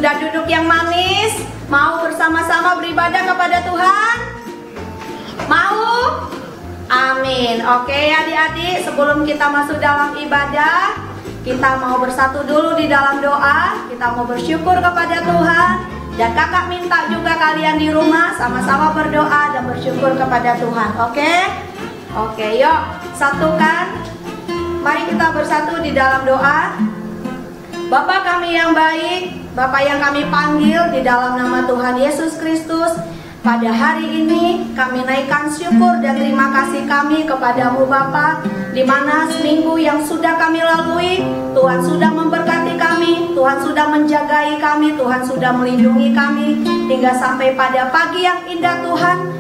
Sudah duduk yang manis? Mau bersama-sama beribadah kepada Tuhan? Mau? Amin. Oke adik-adik, sebelum kita masuk dalam ibadah, kita mau bersatu dulu di dalam doa. Kita mau bersyukur kepada Tuhan. Dan kakak minta juga kalian di rumah sama-sama berdoa dan bersyukur kepada Tuhan. Oke? Oke, yuk satukan. Mari kita bersatu di dalam doa. Bapa kami yang baik, Bapa yang kami panggil di dalam nama Tuhan Yesus Kristus, pada hari ini kami naikkan syukur dan terima kasih kami kepadamu Bapa, di mana seminggu yang sudah kami lalui, Tuhan sudah memberkati kami, Tuhan sudah menjagai kami, Tuhan sudah melindungi kami, hingga sampai pada pagi yang indah Tuhan.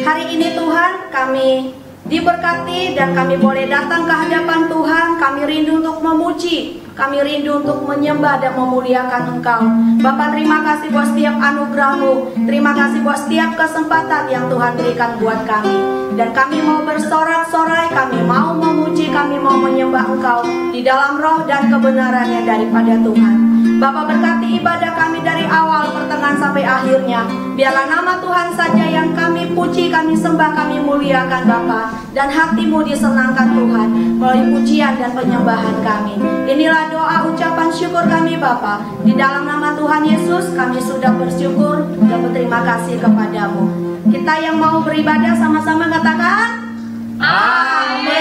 Hari ini Tuhan kami diberkati dan kami boleh datang ke hadapan Tuhan. Kami rindu untuk memuji, kami rindu untuk menyembah dan memuliakan Engkau. Bapa, terima kasih buat setiap anugerah-Mu, terima kasih buat setiap kesempatan yang Tuhan berikan buat kami. Dan kami mau bersorak-sorai, kami mau memuji, kami mau menyembah Engkau di dalam roh dan kebenarannya daripada Tuhan. Bapa, berkati ibadah kami dari awal, pertengahan sampai akhirnya. Biarlah nama Tuhan saja yang kami puji, kami sembah, kami muliakan Bapa. Dan hati-Mu disenangkan Tuhan melalui pujian dan penyembahan kami. Inilah doa ucapan syukur kami Bapa. Di dalam nama Tuhan Yesus kami sudah bersyukur dan berterima kasih kepadamu. Kita yang mau beribadah sama-sama katakan amin.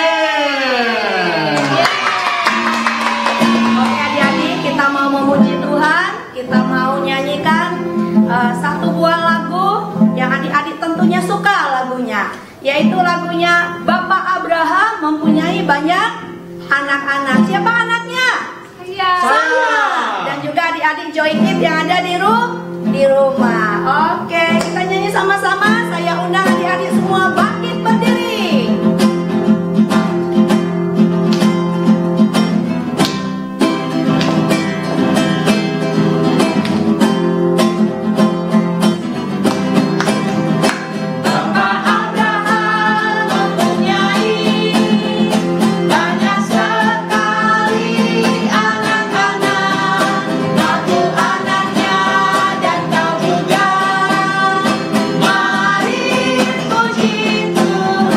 Oke adik-adik, kita mau memuji Tuhan. Kita mau nyanyikan satu buah lagu yang adik-adik tentunya suka lagunya, yaitu lagunya Bapak Abraham mempunyai banyak anak-anak. Siapa anaknya? Saya. Dan juga adik-adik Joykid yang ada di rumah. Oke, kita nyanyi sama-sama. Saya undang adik-adik semua bangkit berdiri. Mari puji Tuhan.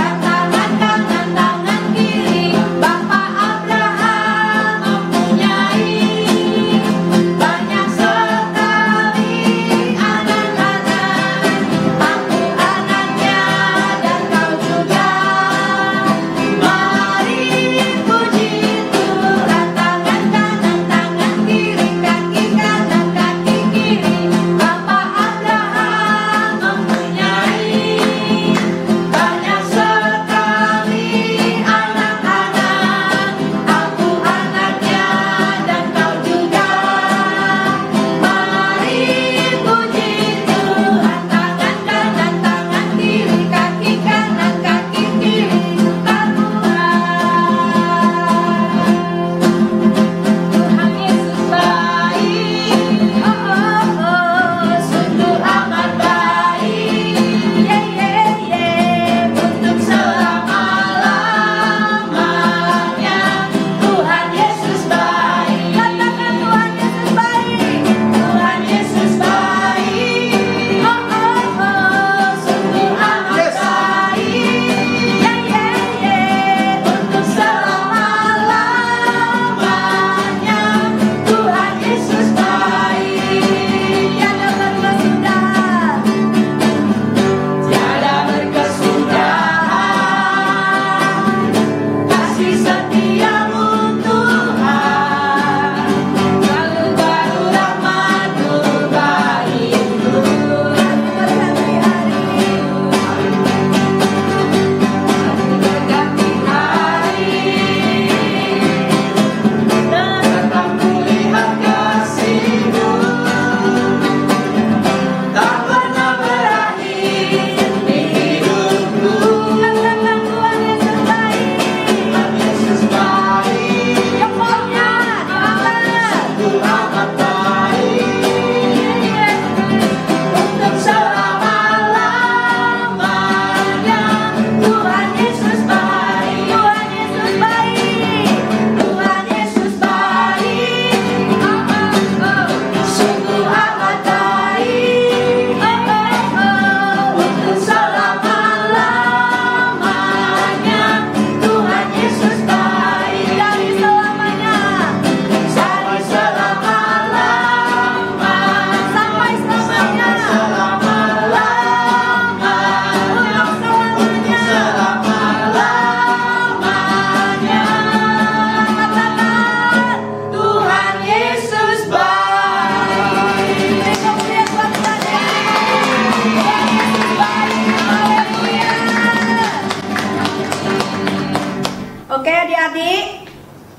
adik-adik,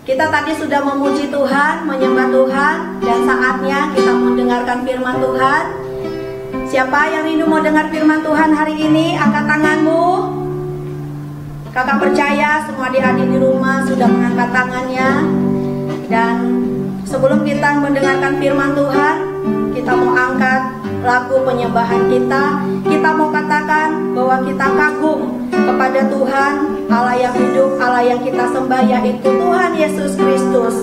kita tadi sudah memuji Tuhan, menyembah Tuhan, dan saatnya kita mendengarkan firman Tuhan. Siapa yang rindu mau dengar firman Tuhan hari ini? Angkat tanganmu. Kakak percaya semua adik-adik di rumah sudah mengangkat tangannya. Dan sebelum kita mendengarkan firman Tuhan, kita mau angkat lagu penyembahan kita. Kita mau katakan bahwa kita kagum kepada Tuhan, Allah yang hidup, Allah yang kita sembah, yaitu Tuhan Yesus Kristus.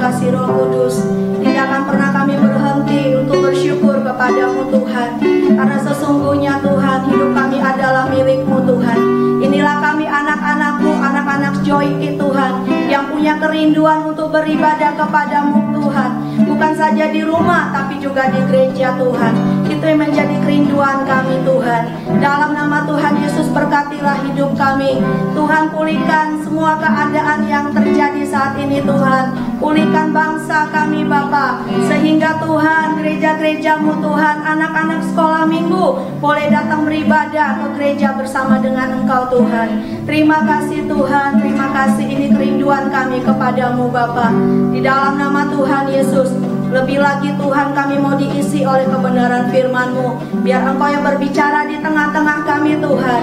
kasih Roh Kudus. Tidak akan pernah kami berhenti untuk bersyukur kepadamu Tuhan, karena sesungguhnya Tuhan, hidup kami adalah milik-Mu Tuhan. Inilah kami anak-anak-Mu, anak-anak Joy Tuhan, yang punya kerinduan untuk beribadah kepadamu Tuhan. Bukan saja di rumah, tapi juga di gereja Tuhan. Itu yang menjadi kerinduan kami Tuhan. Tuhan. Dalam nama Tuhan Yesus berkatilah hidup kami. Tuhan, pulihkan semua keadaan yang terjadi saat ini Tuhan. Pulihkan bangsa kami Bapa, sehingga Tuhan gereja-gerejamu Tuhan, anak-anak sekolah minggu boleh datang beribadah ke gereja bersama dengan Engkau Tuhan. Terima kasih Tuhan, terima kasih, ini kerinduan kami kepadamu Bapa. Di dalam nama Tuhan Yesus, lebih lagi Tuhan, kami mau diisi oleh kebenaran firman-Mu. Biar Engkau yang berbicara di tengah-tengah kami Tuhan.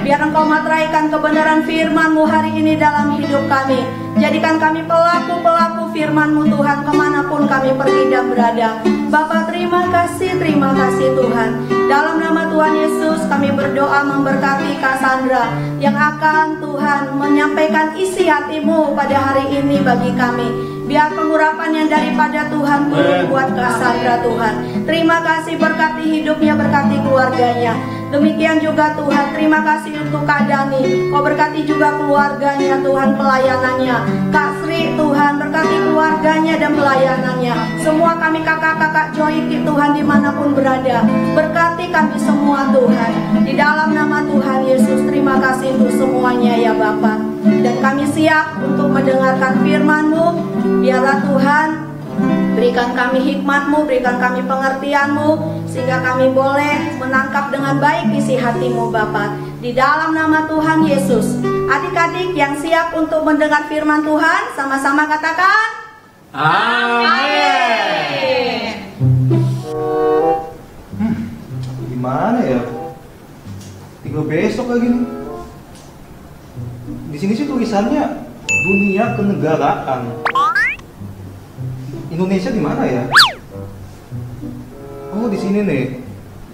Biar Engkau materaikan kebenaran firman-Mu hari ini dalam hidup kami. Jadikan kami pelaku-pelaku firman-Mu Tuhan, kemanapun kami pergi dan berada. Bapa, terima kasih Tuhan. Dalam nama Tuhan Yesus kami berdoa memberkati Kak Sandra yang akan Tuhan menyampaikan isi hati-Mu pada hari ini bagi kami. Biar pengurapan yang daripada Tuhan turun buat Kak Sandra Tuhan. Terima kasih, berkati hidupnya, berkati keluarganya. Demikian juga Tuhan, terima kasih untuk Kak Dani. Kau berkati juga keluarganya Tuhan, pelayanannya. Kak Sri Tuhan, berkati keluarganya dan pelayanannya. Semua kami kakak-kakak Joyki Tuhan dimanapun berada, berkati kami semua Tuhan. Di dalam nama Tuhan Yesus, terima kasih untuk semuanya ya Bapa. Dan kami siap untuk mendengarkan firman-Mu. Biarlah Tuhan berikan kami hikmat-Mu, berikan kami pengertian-Mu, sehingga kami boleh menangkap dengan baik isi hati-Mu Bapa. Di dalam nama Tuhan Yesus, adik-adik yang siap untuk mendengar firman Tuhan, sama-sama katakan amin. Gimana ya? Tinggal besok lagi nih. Di sini sih tulisannya dunia kenegaraan. Indonesia di mana ya? Oh, di sini nih.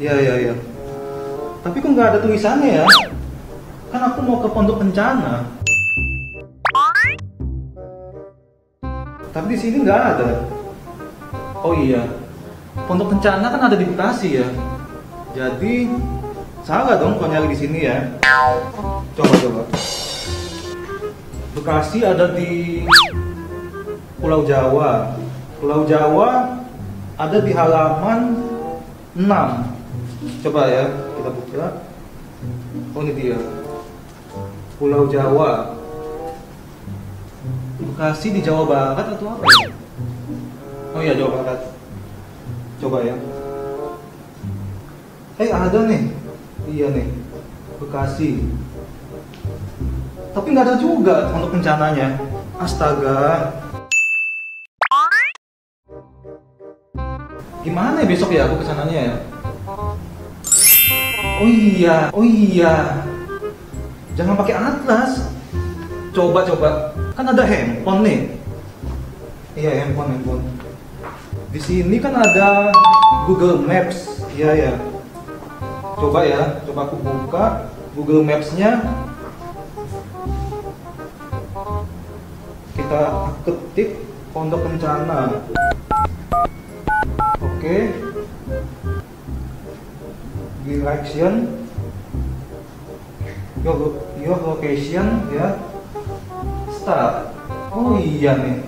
Iya. Tapi kok nggak ada tulisannya ya? Kan aku mau ke Pondok Kencana. Tapi di sini nggak ada. Oh iya, Pondok Kencana kan ada di Bekasi ya. Jadi salah dong kalau nyari di sini ya. Coba. Bekasi ada di Pulau Jawa. Pulau Jawa ada di halaman 6. Coba ya, kita buka. Oh, ini dia. Pulau Jawa. Bekasi di Jawa Barat atau apa ya? Oh iya, Jawa Barat. Coba ya. Ada nih. Iya nih. Bekasi. Tapi nggak ada juga untuk rencananya. Astaga. Gimana ya besok ya aku kesananya ya? Oh iya. Jangan pakai atlas. Coba. Kan ada handphone nih. Iya, handphone. Di sini kan ada Google Maps. Iya. Coba aku buka Google Maps-nya. Kita ketik Pondok Kencana. Oke. Direction. Your location ya. Start. Oh iya nih.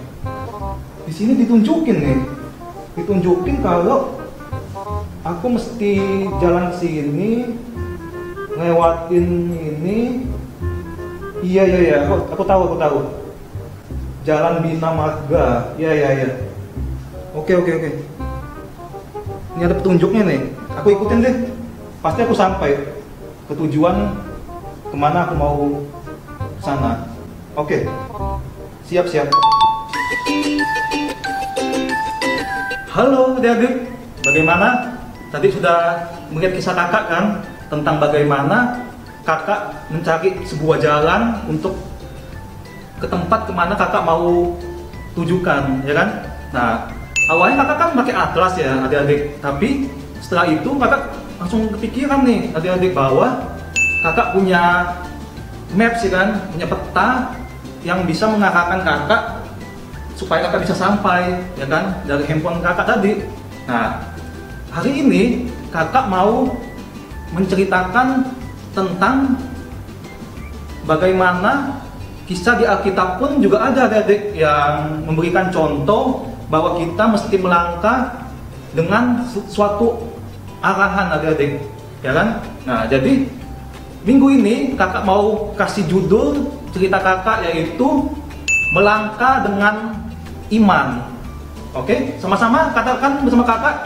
Di sini ditunjukin kalau aku mesti jalan sini, ngelewatin ini. Iya. Aku tahu. Jalan Bina Marga. Iya. Oke. Ini ada petunjuknya nih. Aku ikutin deh. Pasti aku sampai ke tujuan kemana aku mau sana. Oke. Siap. Halo adik-adik. Bagaimana? Tadi sudah melihat kisah kakak kan? Tentang bagaimana kakak mencari sebuah jalan untuk ke tempat kemana kakak mau tujukan, ya kan? Nah, awalnya kakak kan pakai atlas ya adik-adik. Tapi setelah itu kakak langsung kepikiran nih adik-adik bahwa kakak punya maps ya kan, punya peta yang bisa mengarahkan kakak supaya kakak bisa sampai ya kan dari handphone kakak tadi. Nah, hari ini kakak mau menceritakan tentang bagaimana kisah di Alkitab pun juga ada adik-adik yang memberikan contoh bahwa kita mesti melangkah dengan suatu arahan adik-adik. ya kan? Nah, jadi minggu ini kakak mau kasih judul cerita kakak yaitu melangkah dengan iman. Oke, sama-sama katakan bersama kakak,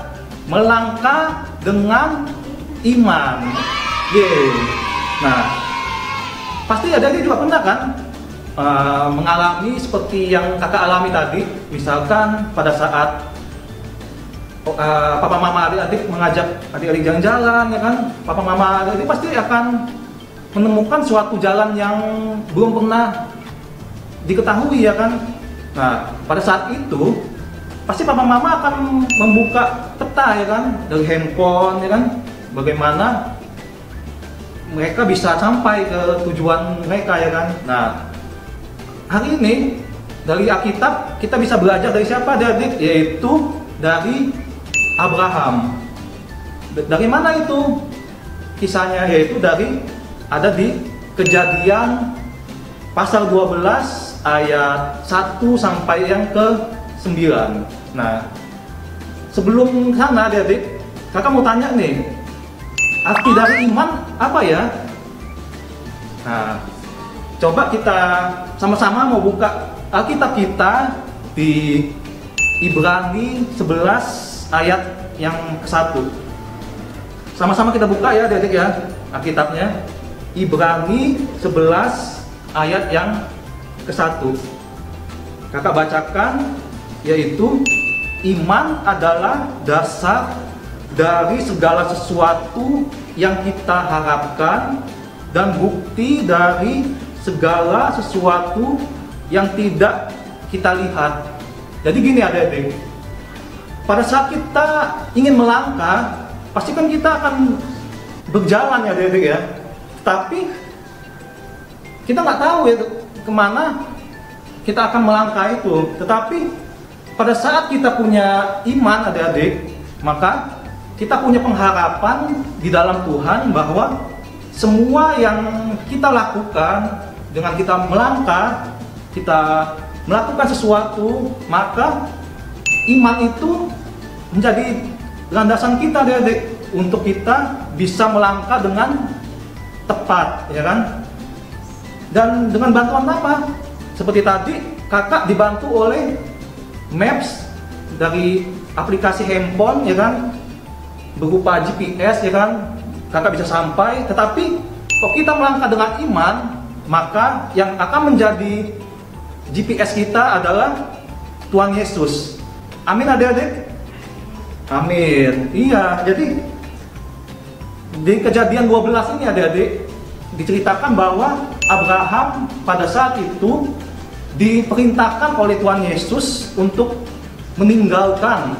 melangkah dengan iman. Yeay. Nah, pasti ada juga pernah kan mengalami seperti yang kakak alami tadi. Misalkan pada saat papa mama adik-adik mengajak adik-adik jalan-jalan, ya kan? Papa mama adik-adik pasti akan menemukan suatu jalan yang belum pernah diketahui, ya kan? Nah, pada saat itu pasti papa mama akan membuka peta, ya kan, dari handphone, ya kan, bagaimana mereka bisa sampai ke tujuan mereka, ya kan. Nah, hari ini dari Alkitab kita bisa belajar dari siapa, adik-adik? Yaitu dari Abraham. Dari mana itu kisahnya? Yaitu ada di Kejadian pasal 12 ayat 1 sampai yang ke 9. Nah, sebelum sana adik-adik, kakak mau tanya nih, arti dari iman apa ya? Nah, coba kita sama-sama mau buka Alkitab kita di Ibrani 11 ayat yang ke-1. Sama-sama kita buka ya adik-adik ya, Alkitabnya. Ibrani 11 ayat yang ke-1. Kakak bacakan, yaitu iman adalah dasar dari segala sesuatu yang kita harapkan dan bukti dari segala sesuatu yang tidak kita lihat. Jadi gini adik-adik, pada saat kita ingin melangkah, pasti kan kita akan berjalan ya adik-adik ya. Tapi kita nggak tahu ya kemana kita akan melangkah itu. Tetapi pada saat kita punya iman adik-adik, maka kita punya pengharapan di dalam Tuhan bahwa semua yang kita lakukan dengan kita melangkah, kita melakukan sesuatu, maka iman itu menjadi landasan kita adik-adik untuk kita bisa melangkah dengan tepat, ya kan? Dan dengan bantuan apa? Seperti tadi kakak dibantu oleh Maps dari aplikasi handphone, ya kan, berupa GPS, ya kan, kakak bisa sampai. Tetapi kalau kita melangkah dengan iman, maka yang akan menjadi GPS kita adalah Tuhan Yesus. Amin adik-adik? Amin. Iya, jadi di Kejadian 12 ini adik-adik diceritakan bahwa Abraham pada saat itu diperintahkan oleh Tuhan Yesus untuk meninggalkan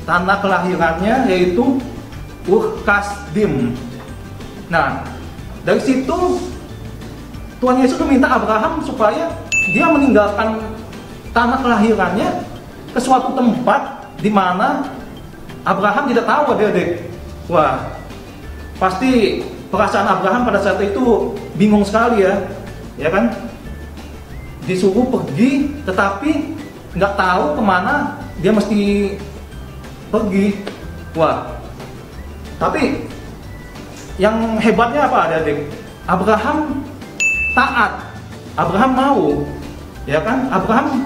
tanah kelahirannya, yaitu Ur Kasdim. Nah, dari situ Tuhan Yesus meminta Abraham supaya dia meninggalkan tanah kelahirannya ke suatu tempat di mana Abraham tidak tahu adik-adik. Wah, pasti perasaan Abraham pada saat itu bingung sekali ya kan? Disuruh pergi, tetapi nggak tahu kemana dia mesti pergi. Wah, tapi yang hebatnya apa adik-adik? Abraham taat, Abraham mau, ya kan? Abraham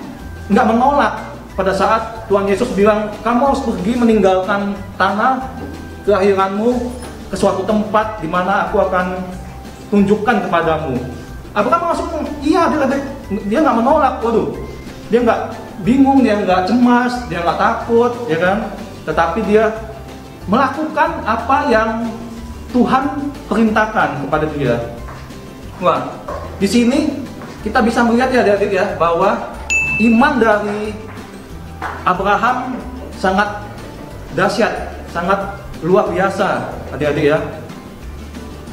nggak menolak pada saat Tuhan Yesus bilang kamu harus pergi meninggalkan tanah kelahiranmu ke suatu tempat di mana aku akan tunjukkan kepadamu. Abraham langsung iya, dia nggak menolak. Waduh, dia nggak bingung, dia nggak cemas, dia nggak takut, ya kan? Tetapi dia melakukan apa yang Tuhan perintahkan kepada dia. Wah, di sini kita bisa melihat ya adik-adik ya bahwa iman dari Abraham sangat dahsyat, sangat luar biasa adik-adik ya.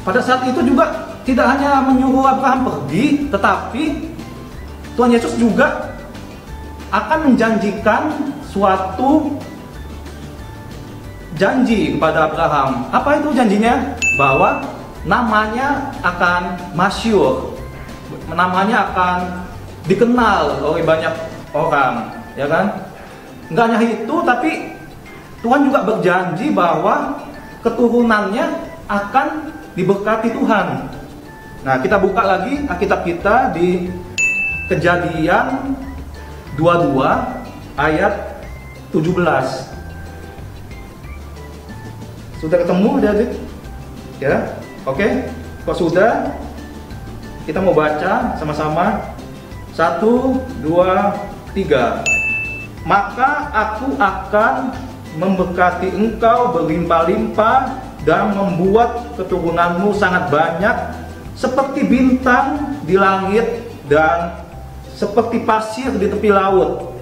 Pada saat itu juga tidak hanya menyuruh Abraham pergi, tetapi Tuhan Yesus juga akan menjanjikan suatu janji kepada Abraham. Apa itu janjinya? Bahwa namanya akan masyhur, namanya akan dikenal oleh banyak orang, ya kan? Nggak hanya itu, tapi Tuhan juga berjanji bahwa keturunannya akan diberkati Tuhan. Nah, kita buka lagi Alkitab kita di Kejadian 22 ayat 17. Sudah ketemu adik-adik? Ya, oke. Kalau sudah, kita mau baca sama-sama. 1, 2, 3. Maka aku akan memberkati engkau berlimpah-limpah dan membuat keturunanmu sangat banyak seperti bintang di langit dan seperti pasir di tepi laut.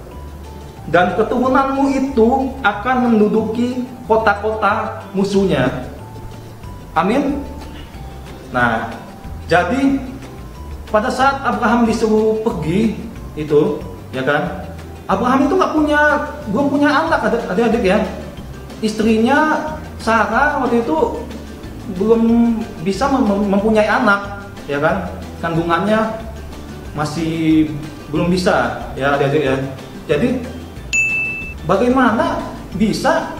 Dan keturunanmu itu akan menduduki kota-kota musuhnya. Amin. Nah, jadi pada saat Abraham disuruh pergi itu, ya kan? Abraham itu belum punya anak, adik-adik ya. Istrinya Sarah waktu itu belum bisa mempunyai anak, ya kan? Kandungannya masih belum bisa, ya adik-adik ya. Jadi bagaimana bisa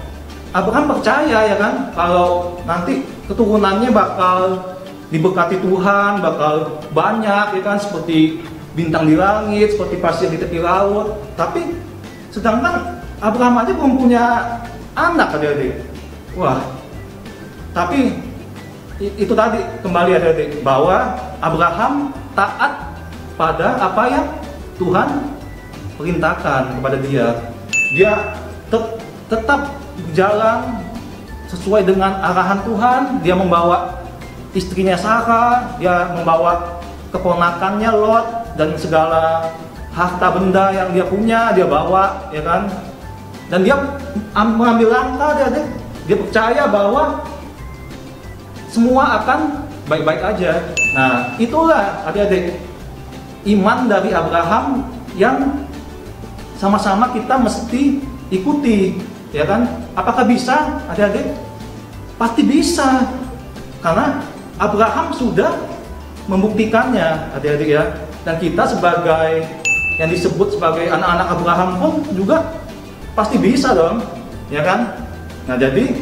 Abraham percaya, ya kan, kalau nanti keturunannya bakal diberkati Tuhan, bakal banyak, ya kan, seperti bintang di langit, seperti pasir di tepi laut. Tapi sedangkan Abraham aja belum punya anak, adik-adik. Wah, tapi itu tadi kembali adik-adik, bahwa Abraham taat pada apa yang Tuhan perintahkan kepada dia. Dia tetap berjalan sesuai dengan arahan Tuhan. Dia membawa istrinya Sarah, dia membawa keponakannya Lot, dan segala harta benda yang dia punya dia bawa, ya kan. Dan dia mengambil langkah, dia percaya bahwa semua akan baik-baik aja. Nah, itulah adik-adik iman dari Abraham yang sama-sama kita mesti ikuti, ya kan. Apakah bisa adik-adik? Pasti bisa, karena Abraham sudah membuktikannya, adik-adik ya. Dan kita sebagai yang disebut sebagai anak-anak Abraham pun juga pasti bisa dong, ya kan. Nah, jadi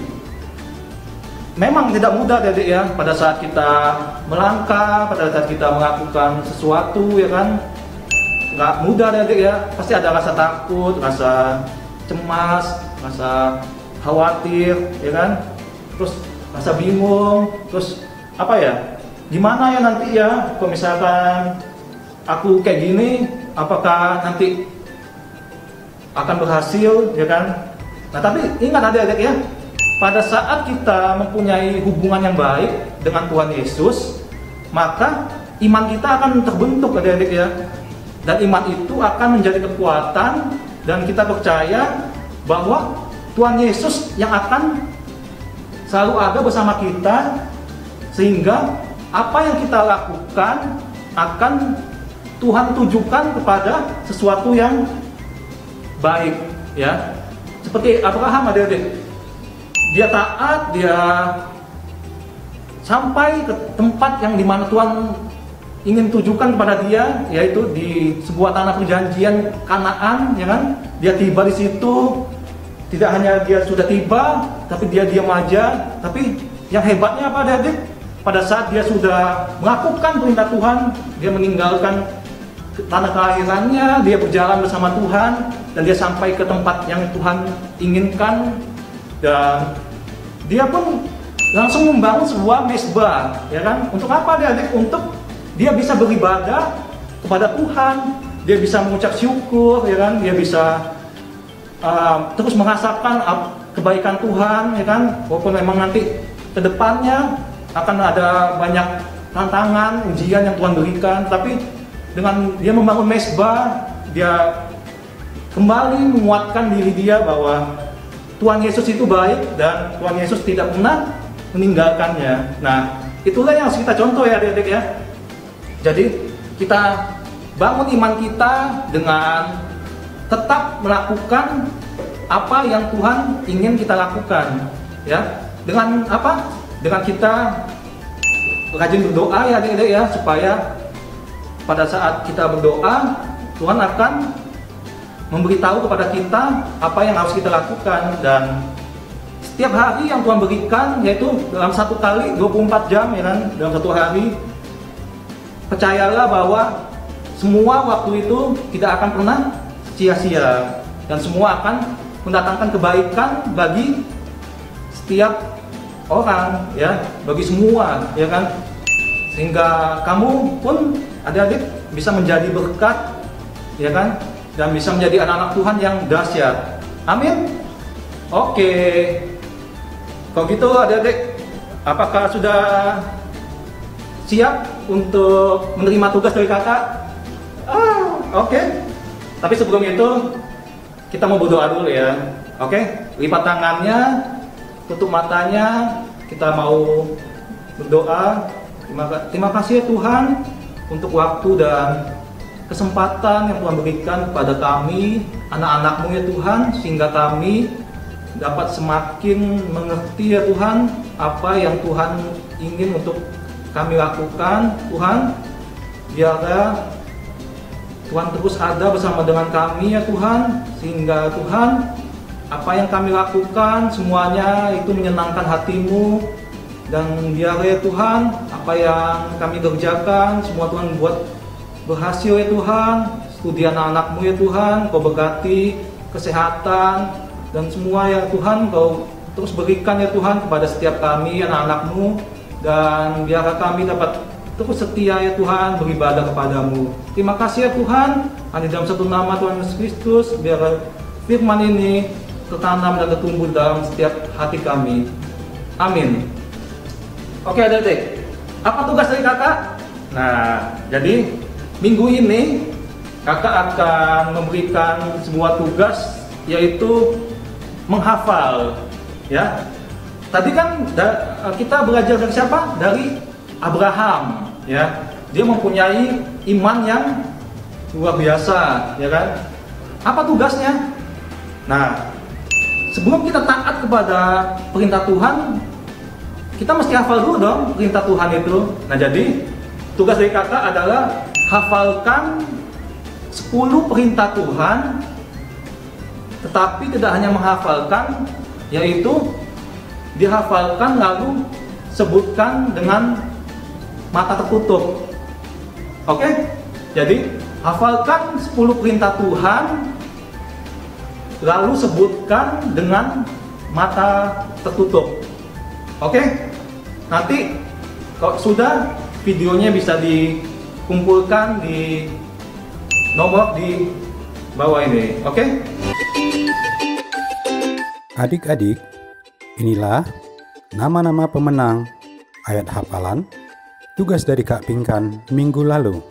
memang tidak mudah adik-adik ya, pada saat kita melangkah, pada saat kita melakukan sesuatu, ya kan, nggak mudah adik-adik ya. Pasti ada rasa takut, rasa cemas, rasa khawatir, ya kan, terus rasa bingung, terus apa ya, gimana ya nanti ya kalau misalkan aku kayak gini, apakah nanti akan berhasil, ya kan. Nah, tapi ingat adik-adik ya, pada saat kita mempunyai hubungan yang baik dengan Tuhan Yesus, maka iman kita akan terbentuk adik-adik ya. Dan iman itu akan menjadi kekuatan, dan kita percaya bahwa Tuhan Yesus yang akan selalu ada bersama kita, sehingga apa yang kita lakukan akan Tuhan tujukan kepada sesuatu yang baik, ya. Seperti Abraham adik-adik, dia taat, dia sampai ke tempat yang dimana Tuhan ingin tujukan kepada dia, yaitu di sebuah tanah perjanjian Kanaan, ya kan. Dia tiba di situ, tidak hanya dia sudah tiba, tapi dia diam aja. Tapi yang hebatnya apa adik-adik? Pada saat dia sudah melakukan perintah Tuhan, dia meninggalkan tanah kelahirannya, dia berjalan bersama Tuhan, dan dia sampai ke tempat yang Tuhan inginkan. Dan dia pun langsung membangun sebuah mezbah, ya kan. Untuk apa adik-adik? Untuk dia bisa beribadah kepada Tuhan, dia bisa mengucap syukur, ya kan. Dia bisa terus merasakan kebaikan Tuhan, ya kan. Walaupun memang nanti ke depannya akan ada banyak tantangan, ujian yang Tuhan berikan, tapi dengan dia membangun mezbah, dia kembali menguatkan diri dia bahwa Tuhan Yesus itu baik dan Tuhan Yesus tidak pernah meninggalkannya. Nah, itulah yang harus kita contoh ya adik-adik ya. Jadi kita bangun iman kita dengan tetap melakukan apa yang Tuhan ingin kita lakukan, ya. Dengan apa? Dengan kita rajin berdoa ya adik-adik ya, supaya pada saat kita berdoa, Tuhan akan memberitahu kepada kita apa yang harus kita lakukan. Dan setiap hari yang Tuhan berikan, yaitu dalam satu kali 24 jam ya kan, dalam satu hari. Percayalah bahwa semua waktu itu tidak akan pernah sia-sia dan semua akan mendatangkan kebaikan bagi setiap orang ya, bagi semua ya kan, sehingga kamu pun adik-adik bisa menjadi berkat ya kan, dan bisa menjadi anak-anak Tuhan yang dahsyat. Amin. Oke, kalau gitu adik-adik, apakah sudah siap untuk menerima tugas dari kakak? Oke. Tapi sebelum itu kita mau berdoa dulu ya. Oke, lipat tangannya, tutup matanya, kita mau berdoa. Terima kasih ya Tuhan untuk waktu dan kesempatan yang Tuhan berikan kepada kami, anak-anak-Mu ya Tuhan, sehingga kami dapat semakin mengerti ya Tuhan apa yang Tuhan ingin untuk kami lakukan. Tuhan, biarlah Tuhan terus ada bersama dengan kami ya Tuhan, sehingga Tuhan apa yang kami lakukan semuanya itu menyenangkan hati-Mu, dan biarlah ya Tuhan apa yang kami kerjakan semua Tuhan buat berhasil ya Tuhan. Studi anak-anak-Mu ya Tuhan, Kau berkati kesehatan dan semua ya Tuhan, Kau terus berikan ya Tuhan kepada setiap kami anak-anak-Mu, dan biarlah kami dapat terus setia ya Tuhan beribadah kepadamu. Terima kasih ya Tuhan, hanya dalam satu nama Tuhan Yesus Kristus, biar firman ini tertanam dan tertumbuh dalam setiap hati kami. Amin. Oke adik-adik, apa tugas dari kakak? Nah, jadi minggu ini kakak akan memberikan sebuah tugas, yaitu menghafal ya. Tadi kan kita belajar dari siapa? Dari Abraham ya. Dia mempunyai iman yang luar biasa ya kan. Apa tugasnya? Nah, sebelum kita taat kepada perintah Tuhan, kita mesti hafal dulu dong perintah Tuhan itu. Nah, jadi tugas dari kakak adalah hafalkan 10 perintah Tuhan, tetapi tidak hanya menghafalkan, yaitu dihafalkan lalu sebutkan dengan mata tertutup. Oke? Jadi hafalkan 10 perintah Tuhan, lalu sebutkan dengan mata tertutup. Oke? Nanti kalau sudah, videonya bisa dikumpulkan di nomor di bawah ini. Oke? Adik-adik, inilah nama-nama pemenang ayat hafalan tugas dari Kak Pinkan minggu lalu.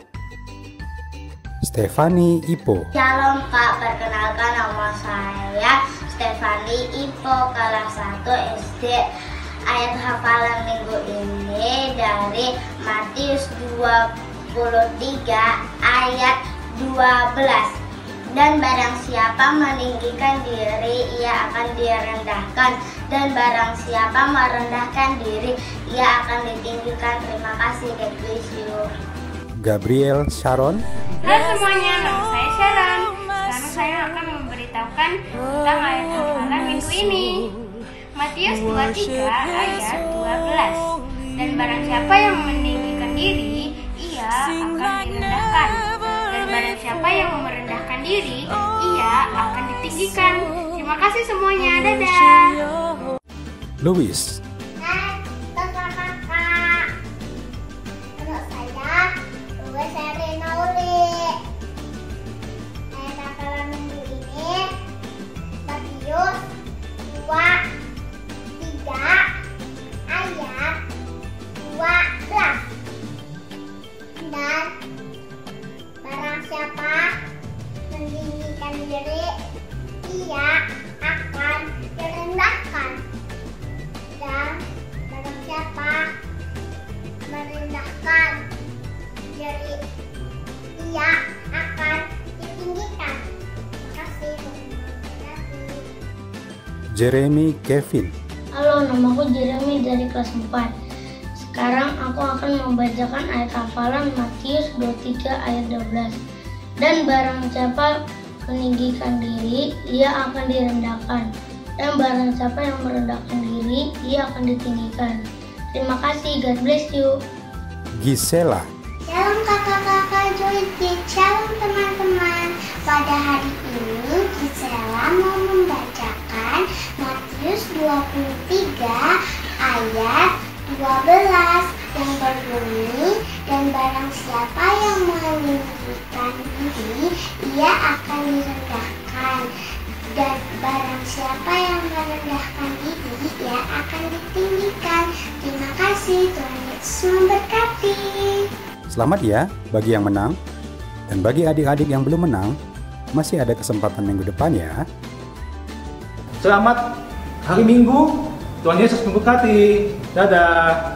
Stefani Ipo. Shalom Kak, perkenalkan nama saya Stefani Ipo, kelas 1 SD. Ayat hafalan minggu ini dari Matius 23 ayat 12. Dan barang siapa meninggikan diri, ia akan direndahkan. Dan barang siapa merendahkan diri, ia akan ditinggikan. Terima kasih, God bless you. Gabriel Sharon. Halo semuanya, nama saya Sharon. Sekarang saya akan memberitahukan tentang ayat hafalan minggu ini. Matius 23 ayat 12. Dan barang siapa yang meninggikan diri, ia akan direndahkan. Dan barang siapa yang merendahkan diri, ia akan ditinggikan. Terima kasih semuanya, dadah. Louis. Hai, kakak. Nama saya Louis Serinauli. Ayat hafalan minggu ini Matius 23 ayat 12. Dan barang siapa meninggikan diri, ia akan direndahkan. Dan barang siapa merendahkan diri, ia akan ditinggikan. Terima kasih. Jeremy Kevin. Halo, namaku Jeremy dari kelas 4. Sekarang aku akan membacakan ayat hafalan Matius 23 ayat 12. Dan barang siapa meninggikan diri, ia akan direndahkan. Dan barang siapa yang merendahkan diri, ia akan ditinggikan. Terima kasih, God bless you. Gisela, Shalom kakak-kakak Joyce, shalom teman-teman. Pada hari ini Gisela mau membacakan Matius 23 ayat 12 yang berbunyi, dan barang siapa yang meninggikan diri, ia akan direndahkan. Dan barang siapa yang merendahkan diri, ia akan ditinggikan. Terima kasih, Tuhan Yesus memberkati. selamat ya bagi yang menang. Dan bagi adik-adik yang belum menang, masih ada kesempatan minggu depan ya. Selamat hari Minggu. Tuhan Yesus memberkati. Dadah.